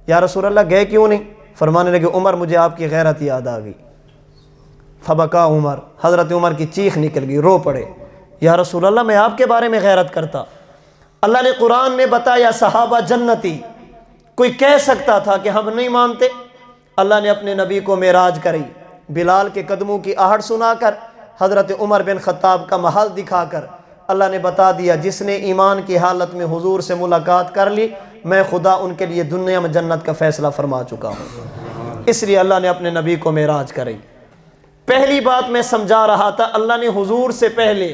یا رسول اللہ گئے کیوں نہیں؟ فرمانے لگے عمر مجھے آپ کی غیرت یاد آ گئی۔ فبکا عمر، حضرت عمر کی چیخ نکل گئی، رو پڑے، یا رسول اللہ میں آپ کے بارے میں غیرت کرتا۔ اللہ نے قرآن میں بتایا صحابہ جنتی، کوئی کہہ سکتا تھا کہ ہم نہیں مانتے؟ اللہ نے اپنے نبی کو معراج کرائی، بلال کے قدموں کی آہٹ سنا کر، حضرت عمر بن خطاب کا محل دکھا کر اللہ نے بتا دیا جس نے ایمان کی حالت میں حضور سے ملاقات کر لی میں خدا ان کے لیے دنیا میں جنت کا فیصلہ فرما چکا ہوں۔ اس لیے اللہ نے اپنے نبی کو معراج کرائی۔ پہلی بات میں سمجھا رہا تھا اللہ نے حضور سے پہلے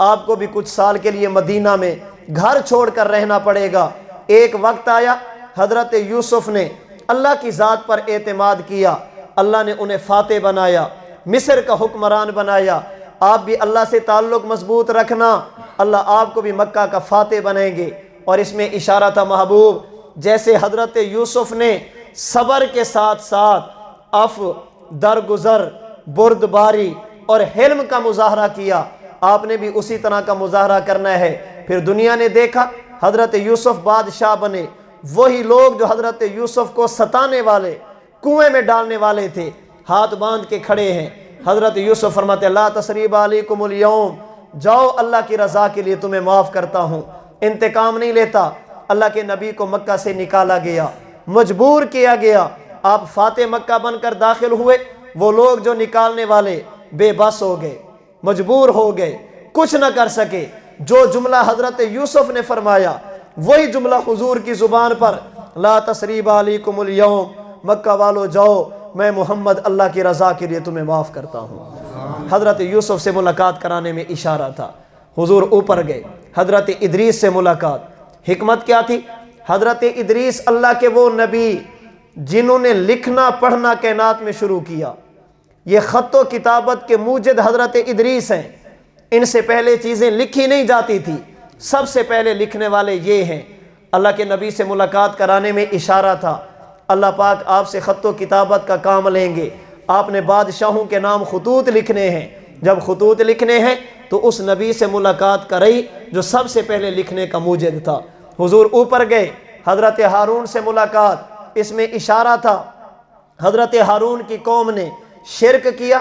آپ کو بھی کچھ سال کے لیے مدینہ میں گھر چھوڑ کر رہنا پڑے گا۔ ایک وقت آیا حضرت یوسف نے اللہ کی ذات پر اعتماد کیا، اللہ نے انہیں فاتح بنایا، مصر کا حکمران بنایا۔ آپ بھی اللہ سے تعلق مضبوط رکھنا، اللہ آپ کو بھی مکہ کا فاتح بنائیں گے۔ اور اس میں اشارہ تھا محبوب، جیسے حضرت یوسف نے صبر کے ساتھ ساتھ عفو، درگزر، بردباری اور حلم کا مظاہرہ کیا، آپ نے بھی اسی طرح کا مظاہرہ کرنا ہے۔ پھر دنیا نے دیکھا حضرت یوسف بادشاہ بنے، وہی لوگ جو حضرت یوسف کو ستانے والے، کنویں میں ڈالنے والے تھے، ہاتھ باندھ کے کھڑے ہیں۔ حضرت یوسف فرماتے لا تثریب علیکم اليوم، جاؤ اللہ کی رضا کے لیے تمہیں معاف کرتا ہوں، انتقام نہیں لیتا۔ اللہ کے نبی کو مکہ سے نکالا گیا، مجبور کیا گیا، آپ فاتح مکہ بن کر داخل ہوئے، وہ لوگ جو نکالنے والے بے بس ہو گئے، مجبور ہو گئے، کچھ نہ کر سکے۔ جو جملہ حضرت یوسف نے فرمایا وہی جملہ حضور کی زبان پر، لا تثریب علیکم اليوم، مکہ والو جاؤ، میں محمد اللہ کی رضا کے لیے تمہیں معاف کرتا ہوں۔ حضرت یوسف سے ملاقات کرانے میں اشارہ تھا، حضور اوپر گئے، حضرت ادریس سے ملاقات۔ حکمت کیا تھی؟ حضرت ادریس اللہ کے وہ نبی جنہوں نے لکھنا پڑھنا کائنات میں شروع کیا، یہ خط و کتابت کے موجد حضرت ادریس ہیں۔ ان سے پہلے چیزیں لکھی نہیں جاتی تھی، سب سے پہلے لکھنے والے یہ ہیں۔ اللہ کے نبی سے ملاقات کرانے میں اشارہ تھا، اللہ پاک آپ سے خط و کتابت کا کام لیں گے، آپ نے بادشاہوں کے نام خطوط لکھنے ہیں۔ جب خطوط لکھنے ہیں تو اس نبی سے ملاقات کرائی جو سب سے پہلے لکھنے کا موجد تھا۔ حضور اوپر گئے، حضرت ہارون سے ملاقات، اس میں اشارہ تھا حضرت ہارون کی قوم نے شرک کیا،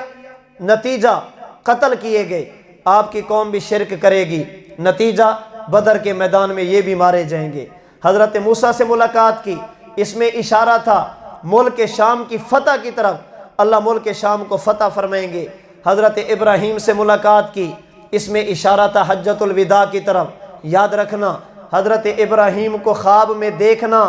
نتیجہ قتل کیے گئے، آپ کی قوم بھی شرک کرے گی، نتیجہ بدر کے میدان میں یہ بھی مارے جائیں گے۔ حضرت موسیٰ سے ملاقات کی، اس میں اشارہ تھا ملک شام کی فتح کی طرف، اللہ ملک شام کو فتح فرمائیں گے۔ حضرت ابراہیم سے ملاقات کی، اس میں اشارہ تھا حجۃ الوداع کی طرف۔ یاد رکھنا حضرت ابراہیم کو خواب میں دیکھنا،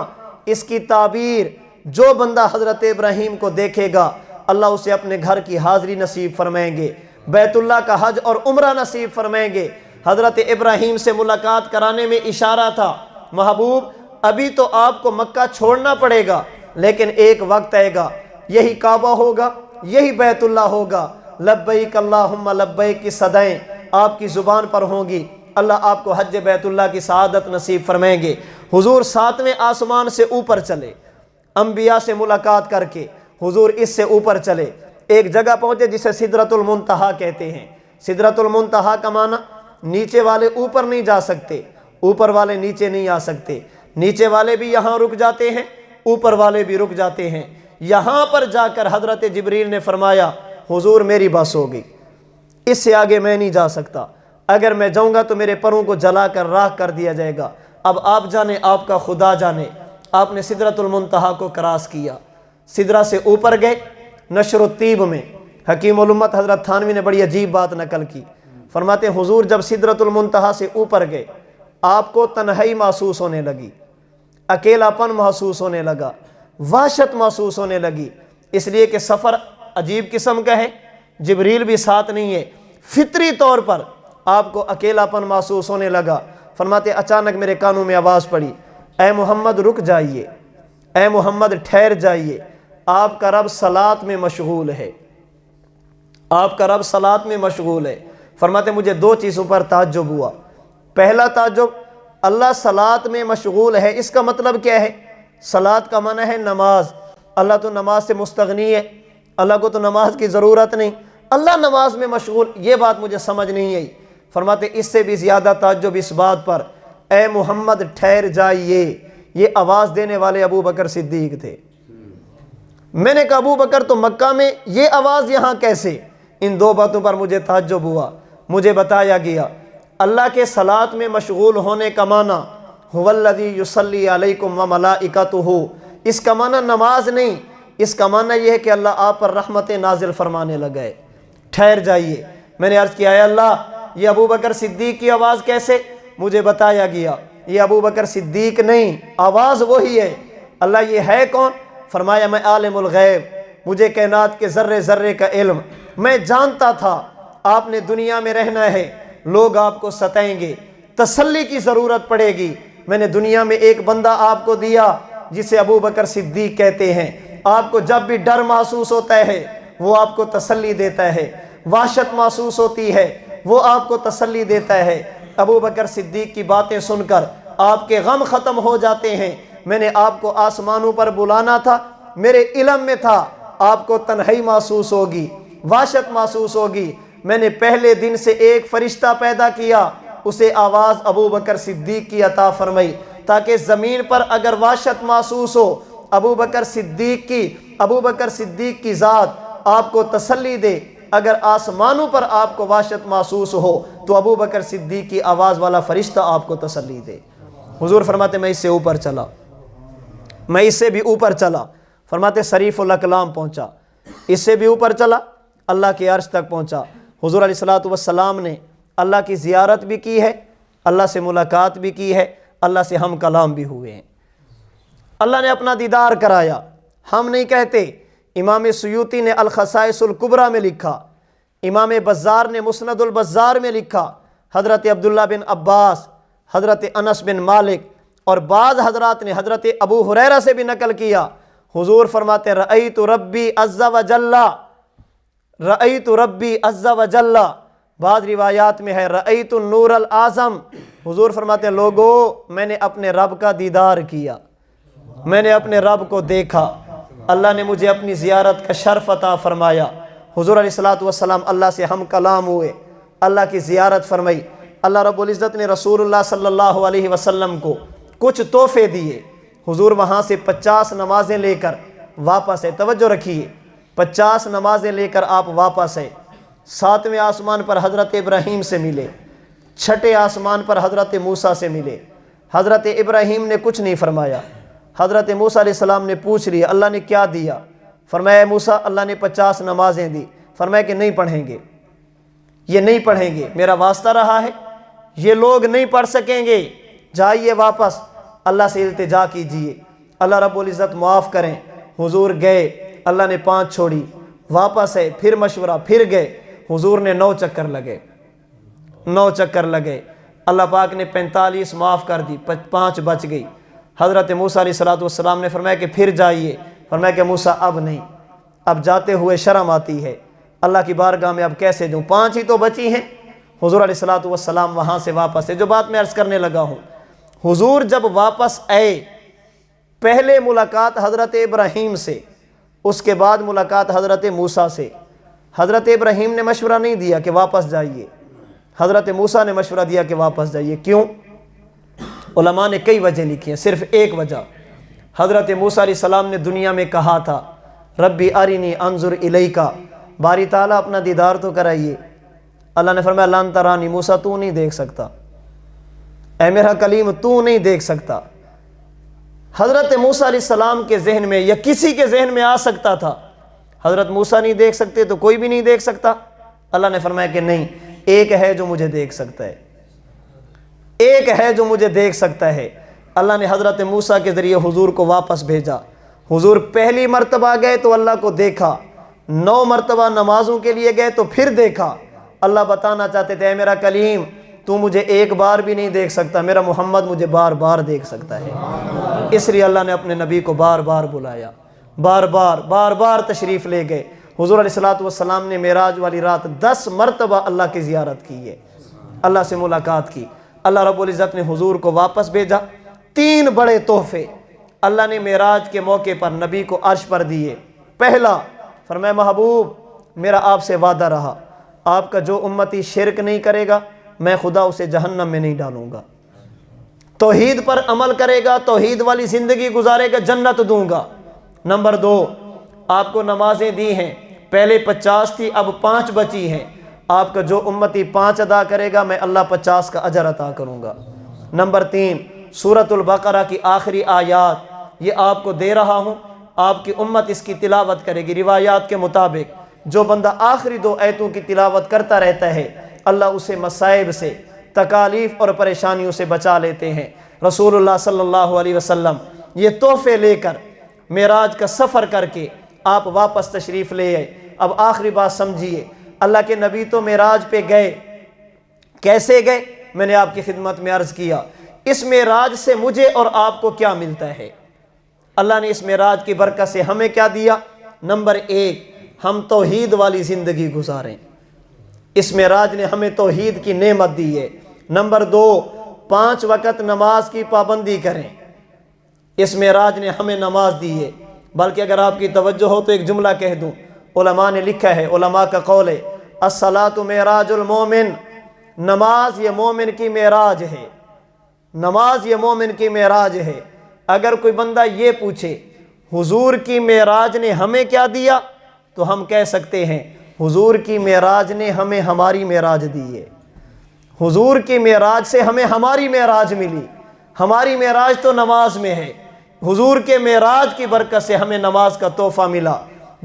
اس کی تعبیر جو بندہ حضرت ابراہیم کو دیکھے گا اللہ اسے اپنے گھر کی حاضری نصیب فرمائیں گے، بیت اللہ کا حج اور عمرہ نصیب فرمائیں گے۔ حضرت ابراہیم سے ملاقات کرانے میں اشارہ تھا محبوب ابھی تو آپ کو مکہ چھوڑنا پڑے گا، لیکن ایک وقت آئے گا یہی کعبہ ہوگا، یہی بیت اللہ ہوگا، لبیک اللہم لبیک کی صدائیں آپ کی زبان پر ہوں گی، اللہ آپ کو حج بیت اللہ کی سعادت نصیب فرمائیں گے۔ حضور 7ویں آسمان سے اوپر چلے، انبیاء سے ملاقات کر کے حضور اس سے اوپر چلے، ایک جگہ پہنچے جسے سدرۃ المنتہا کہتے ہیں۔ سدرۃ المنتہا کا معنی نیچے والے اوپر نہیں جا سکتے، اوپر والے نیچے نہیں آ سکتے، نیچے والے بھی یہاں رک جاتے ہیں، اوپر والے بھی رک جاتے ہیں۔ یہاں پر جا کر حضرت جبریل نے فرمایا حضور میری بس ہوگی، اس سے آگے میں نہیں جا سکتا، اگر میں جاؤں گا تو میرے پروں کو جلا کر راکھ کر دیا جائے گا۔ اب آپ جانے، آپ کا خدا جانے۔ آپ نے سدرۃ المنتہا کو کراس کیا، سدرہ سے اوپر گئے۔ نشر الطیب میں حکیم الامت حضرت تھانوی نے بڑی عجیب بات نقل کی، فرماتے ہیں حضور جب سدرۃ المنتہا سے اوپر گئے آپ کو تنہائی محسوس ہونے لگی، اکیلا پن محسوس ہونے لگا، وحشت محسوس ہونے لگی، اس لیے کہ سفر عجیب قسم کا ہے، جبریل بھی ساتھ نہیں ہے، فطری طور پر آپ کو اکیلا پن محسوس ہونے لگا۔ فرماتے اچانک میرے کانوں میں آواز پڑی، اے محمد رک جائیے، اے محمد ٹھہر جائیے، آپ کا رب صلات میں مشغول ہے، آپ کا رب صلات میں مشغول ہے۔ فرماتے مجھے 2 چیزوں پر تعجب ہوا۔ پہلا تعجب، اللہ صلات میں مشغول ہے، اس کا مطلب کیا ہے؟ صلات کا معنی ہے نماز، اللہ تو نماز سے مستغنی ہے، اللہ کو تو نماز کی ضرورت نہیں، اللہ نماز میں مشغول، یہ بات مجھے سمجھ نہیں آئی۔ فرماتے اس سے بھی زیادہ تعجب اس بات پر، اے محمد ٹھہر جائیے، یہ آواز دینے والے ابو بکر صدیق تھے۔ میں نے کہا ابو بکر تو مکہ میں، یہ آواز یہاں کیسے؟ ان 2 باتوں پر مجھے تعجب ہوا۔ مجھے بتایا گیا اللہ کے صلات میں مشغول ہونے کا معنی هو الذی یصلی علیکم وملائکتہ، اس کا معنی نماز نہیں، اس کا معنی یہ ہے کہ اللہ آپ پر رحمت نازل فرمانے لگے۔ ٹھہر جائیے۔ میں نے عرض کیا اے اللہ یہ ابو بکر صدیق کی آواز کیسے؟ مجھے بتایا گیا یہ ابو بکر صدیق نہیں، آواز وہی ہے۔ اللہ یہ ہے کون؟ فرمایا میں عالم الغیب، مجھے کائنات کے ذرے ذرے کا علم، میں جانتا تھا آپ نے دنیا میں رہنا ہے، لوگ آپ کو ستائیں گے، تسلی کی ضرورت پڑے گی۔ میں نے دنیا میں ایک بندہ آپ کو دیا جسے ابو بکر صدیق کہتے ہیں۔ آپ کو جب بھی ڈر محسوس ہوتا ہے وہ آپ کو تسلی دیتا ہے، وحشت محسوس ہوتی ہے وہ آپ کو تسلی دیتا ہے۔ ابو بکر صدیق کی باتیں سن کر آپ کے غم ختم ہو جاتے ہیں۔ میں نے آپ کو آسمانوں پر بلانا تھا، میرے علم میں تھا آپ کو تنہائی محسوس ہوگی، وحشت محسوس ہوگی۔ میں نے پہلے دن سے ایک فرشتہ پیدا کیا، اسے آواز ابو بکر صدیق کی عطا فرمائی، تاکہ زمین پر اگر وحشت محسوس ہو ابو بکر صدیق کی ذات آپ کو تسلی دے۔ اگر آسمانوں پر آپ کو وحشت محسوس ہو تو ابو بکر صدیق کی آواز والا فرشتہ آپ کو تسلی دے۔ حضور فرماتے میں اس سے اوپر چلا، میں اس سے بھی اوپر چلا، فرماتے شریف الاقلام پہنچا، اس سے بھی اوپر چلا، اللہ کے عرش تک پہنچا۔ حضور علیہ الصلوۃ والسلام نے اللہ کی زیارت بھی کی ہے، اللہ سے ملاقات بھی کی ہے، اللہ سے ہم کلام بھی ہوئے ہیں، اللہ نے اپنا دیدار کرایا۔ ہم نہیں کہتے، امام سیوطی نے الخصائص الکبریٰ میں لکھا، امام بزار نے مسند البزار میں لکھا، حضرت عبداللہ بن عباس، حضرت انس بن مالک اور بعض حضرات نے حضرت ابو ہریرہ سے بھی نقل کیا۔ حضور فرماتے رأیت ربی عز و جل، رأیت ربی عز و جل، بعض روایات میں ہے رأیت النور الاعظم۔ حضور فرماتے ہیں لوگو میں نے اپنے رب کا دیدار کیا، میں نے اپنے رب کو دیکھا، اللہ نے مجھے اپنی زیارت کا شرف عطا فرمایا۔ حضور علیہ الصلوۃ والسلام اللہ سے ہم کلام ہوئے، اللہ کی زیارت فرمائی۔ اللہ رب العزت نے رسول اللہ صلی اللہ علیہ وسلم کو کچھ تحفے دیے۔ حضور وہاں سے 50 نمازیں لے کر واپس ہے، توجہ رکھیے، 50 نمازیں لے کر آپ واپس ہے۔ 7ویں آسمان پر حضرت ابراہیم سے ملے، 6ٹھے آسمان پر حضرت موسیٰ سے ملے۔ حضرت ابراہیم نے کچھ نہیں فرمایا، حضرت موسیٰ علیہ السلام نے پوچھ لیا اللہ نے کیا دیا؟ فرمایا موسیٰ اللہ نے 50 نمازیں دی۔ فرمایا کہ نہیں پڑھیں گے، یہ نہیں پڑھیں گے، میرا واسطہ رہا ہے، یہ لوگ نہیں پڑھ سکیں گے، جائیے واپس اللہ سے التجا کیجئے، اللہ رب العزت معاف کریں۔ حضور گئے، اللہ نے 5 چھوڑی، واپس ہے، پھر مشورہ، پھر گئے، حضور نے 9 چکر لگے، 9 چکر لگے، اللہ پاک نے 45 معاف کر دی، 5 بچ گئی۔ حضرت موسیٰ علیہ السلام نے فرمایا کہ پھر جائیے، فرمایا کہ موسیٰ اب نہیں، اب جاتے ہوئے شرم آتی ہے، اللہ کی بارگاہ میں اب کیسے جوں، 5 ہی تو بچی ہیں۔ حضور علیہ السلام وہاں سے واپس ہے۔ جو بات میں عرض کرنے لگا ہوں، حضور جب واپس آئے، پہلے ملاقات حضرت ابراہیم سے، اس کے بعد ملاقات حضرت موسیٰ سے۔ حضرت ابراہیم نے مشورہ نہیں دیا کہ واپس جائیے، حضرت موسیٰ نے مشورہ دیا کہ واپس جائیے۔ کیوں؟ علماء نے کئی وجہ لکھی ہیں، صرف ایک وجہ، حضرت موسیٰ علیہ السلام نے دنیا میں کہا تھا ربی ارنی انظر الیکا، باری تعالیٰ اپنا دیدار تو کرائیے۔ اللہ نے فرمایا لن ترانی، موسیٰ تو نہیں دیکھ سکتا، اے میرا کلیم تو نہیں دیکھ سکتا۔ حضرت موسیٰ علیہ السلام کے ذہن میں یا کسی کے ذہن میں آ سکتا تھا حضرت موسیٰ نہیں دیکھ سکتے تو کوئی بھی نہیں دیکھ سکتا؟ اللہ نے فرمایا کہ نہیں، ایک ہے جو مجھے دیکھ سکتا ہے، ایک ہے جو مجھے دیکھ سکتا ہے۔ اللہ نے حضرت موسیٰ کے ذریعے حضور کو واپس بھیجا۔ حضور پہلی مرتبہ گئے تو اللہ کو دیکھا، 9 مرتبہ نمازوں کے لیے گئے تو پھر دیکھا۔ اللہ بتانا چاہتے تھے اے میرا کلیم تو مجھے ایک بار بھی نہیں دیکھ سکتا، میرا محمد مجھے بار بار دیکھ سکتا ہے۔ اس لیے اللہ نے اپنے نبی کو بار بار بلایا، بار بار تشریف لے گئے۔ حضور علیہ السلام نے معراج والی رات 10 مرتبہ اللہ کی زیارت کی ہے، اللہ سے ملاقات کی۔ اللہ رب العزت نے حضور کو واپس بھیجا۔ 3 بڑے تحفے اللہ نے معراج کے موقع پر نبی کو عرش پر دیے۔ پہلا، فرمایا محبوب میرا آپ سے وعدہ رہا، آپ کا جو امتی شرک نہیں کرے گا میں خدا اسے جہنم میں نہیں ڈالوں گا، توحید پر عمل کرے گا، توحید والی زندگی گزارے گا، جنت دوں گا۔ نمبر 2، آپ کو نمازیں دی ہیں، پہلے 50 تھی اب 5 بچی ہیں، آپ کا جو امتی 5 ادا کرے گا میں اللہ 50 کا اجر عطا کروں گا۔ نمبر 3، سورۃ البقرہ کی آخری آیات یہ آپ کو دے رہا ہوں، آپ کی امت اس کی تلاوت کرے گی۔ روایات کے مطابق جو بندہ آخری 2 آیتوں کی تلاوت کرتا رہتا ہے اللہ اسے مصائب سے، تکالیف اور پریشانیوں سے بچا لیتے ہیں۔ رسول اللہ صلی اللہ علیہ وسلم یہ تحفے لے کر معراج کا سفر کر کے آپ واپس تشریف لے آئے۔ اب آخری بات سمجھیے، اللہ کے نبی تو معراج پہ گئے، کیسے گئے؟ میں نے آپ کی خدمت میں عرض کیا۔ اس معراج سے مجھے اور آپ کو کیا ملتا ہے؟ اللہ نے اس معراج کی برکت سے ہمیں کیا دیا؟ نمبر 1، ہم توحید والی زندگی گزاریں، اس معراج نے ہمیں توحید کی نعمت دی ہے۔ نمبر 2، 5 وقت نماز کی پابندی کریں، اس معراج نے ہمیں نماز دی ہے۔ بلکہ اگر آپ کی توجہ ہو تو ایک جملہ کہہ دوں، علماء نے لکھا ہے، علماء کا قول ہے، الصلاۃ معراج المومن، نماز یہ مومن کی معراج ہے، نماز یہ مومن کی معراج ہے۔ اگر کوئی بندہ یہ پوچھے حضور کی معراج نے ہمیں کیا دیا، تو ہم کہہ سکتے ہیں حضور کی معراج نے ہمیں ہماری معراج دی ہے، حضور کی معراج سے ہمیں ہماری معراج ملی، ہماری معراج تو نماز میں ہے، حضور کے معراج کی برکت سے ہمیں نماز کا تحفہ ملا۔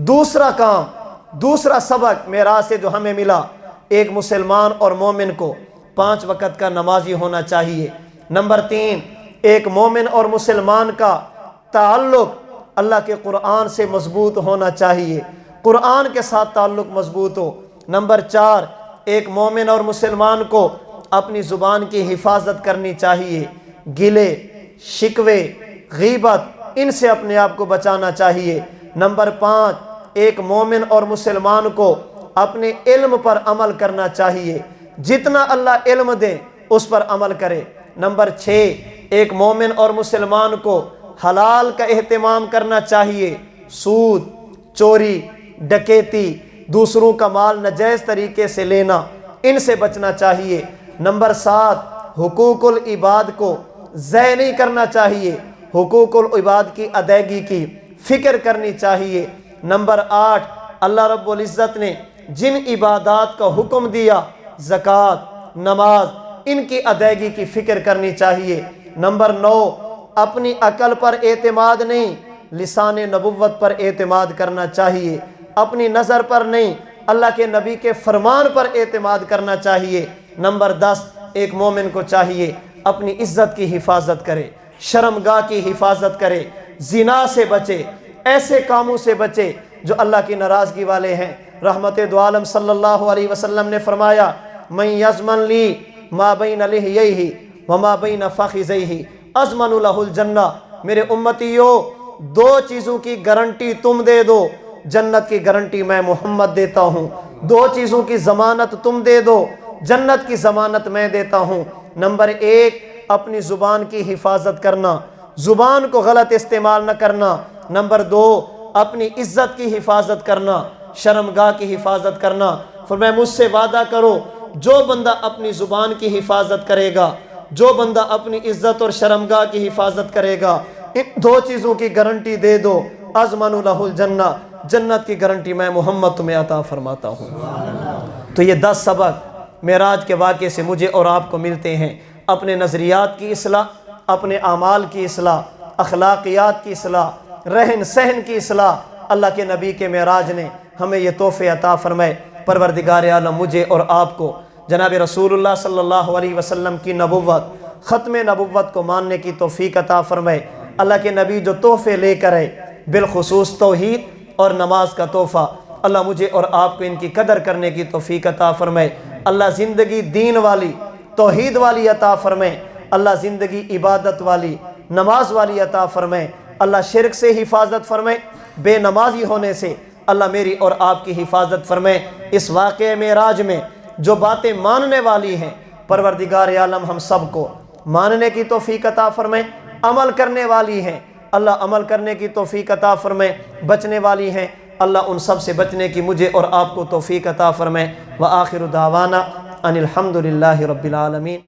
دوسرا کام، دوسرا سبق معراج سے جو ہمیں ملا، ایک مسلمان اور مومن کو 5 وقت کا نمازی ہونا چاہیے۔ نمبر 3، ایک مومن اور مسلمان کا تعلق اللہ کے قرآن سے مضبوط ہونا چاہیے، قرآن کے ساتھ تعلق مضبوط ہو۔ نمبر 4، ایک مومن اور مسلمان کو اپنی زبان کی حفاظت کرنی چاہیے، گلے، شکوے، غیبت، ان سے اپنے آپ کو بچانا چاہیے۔ نمبر 5، ایک مومن اور مسلمان کو اپنے علم پر عمل کرنا چاہیے، جتنا اللہ علم دے اس پر عمل کرے۔ نمبر 6، ایک مومن اور مسلمان کو حلال کا اہتمام کرنا چاہیے، سود، چوری، ڈکیتی، دوسروں کا مال ناجائز طریقے سے لینا، ان سے بچنا چاہیے۔ نمبر 7، حقوق العباد کو ضائع نہیں کرنا چاہیے، حقوق العباد کی ادائیگی کی فکر کرنی چاہیے۔ نمبر 8، اللہ رب العزت نے جن عبادات کا حکم دیا، زکوٰۃ، نماز، ان کی ادائیگی کی فکر کرنی چاہیے۔ نمبر 9، اپنی عقل پر اعتماد نہیں، لسان نبوت پر اعتماد کرنا چاہیے، اپنی نظر پر نہیں، اللہ کے نبی کے فرمان پر اعتماد کرنا چاہیے۔ نمبر 10، ایک مومن کو چاہیے اپنی عزت کی حفاظت کرے، شرمگاہ کی حفاظت کرے، زنا سے بچے، ایسے کاموں سے بچے جو اللہ کی ناراضگی والے ہیں۔ رحمت دو عالم صلی اللہ علیہ وسلم نے فرمایا، من یضمن لی ما بین لحییہ وما بین فخذیہ اضمن لہ الجنہ۔ میرے امتیو، 2 چیزوں کی گارنٹی تم دے دو، جنت کی گارنٹی میں محمد دیتا ہوں۔ 2 چیزوں کی ضمانت تم دے دو، جنت کی ضمانت میں دیتا ہوں۔ نمبر 1، اپنی زبان کی حفاظت کرنا، زبان کو غلط استعمال نہ کرنا۔ نمبر 2، اپنی عزت کی حفاظت کرنا، شرمگاہ کی حفاظت کرنا۔ فرمایا مجھ سے وعدہ کرو، جو بندہ اپنی زبان کی حفاظت کرے گا، جو بندہ اپنی عزت اور شرمگاہ کی حفاظت کرے گا، ان 2 چیزوں کی گارنٹی دے دو، اضمن لہ الجنہ، جنت کی گارنٹی میں محمد تمہیں عطا فرماتا ہوں۔ تو یہ 10 سبق معراج کے واقعے سے مجھے اور آپ کو ملتے ہیں۔ اپنے نظریات کی اصلاح، اپنے اعمال کی اصلاح، اخلاقیات کی اصلاح، رہن سہن کی اصلاح، اللہ کے نبی کے معراج نے ہمیں یہ تحفے عطا فرمائے۔ پروردگار عالم مجھے اور آپ کو جناب رسول اللہ صلی اللہ علیہ وسلم کی نبوت، ختم نبوت کو ماننے کی توفیق عطا فرمائے۔ اللہ کے نبی جو تحفے لے کر آئے، بالخصوص توحید اور نماز کا تحفہ، اللہ مجھے اور آپ کو ان کی قدر کرنے کی توفیق عطا فرمائے۔ اللہ زندگی دین والی، توحید والی عطا فرمائے۔ اللہ زندگی عبادت والی، نماز والی عطا فرمائے۔ اللہ شرک سے حفاظت فرمائے، بے نمازی ہونے سے اللہ میری اور آپ کی حفاظت فرمائے۔ اس واقعہ معراج میں جو باتیں ماننے والی ہیں، پروردگار عالم ہم سب کو ماننے کی توفیق عطا فرمائے۔ عمل کرنے والی ہیں، اللہ عمل کرنے کی توفیق عطا فرمائے۔ بچنے والی ہیں، اللہ ان سب سے بچنے کی مجھے اور آپ کو توفیق عطا فرمائے۔ وآخر دعوانا ان الحمد للہ رب العالمین۔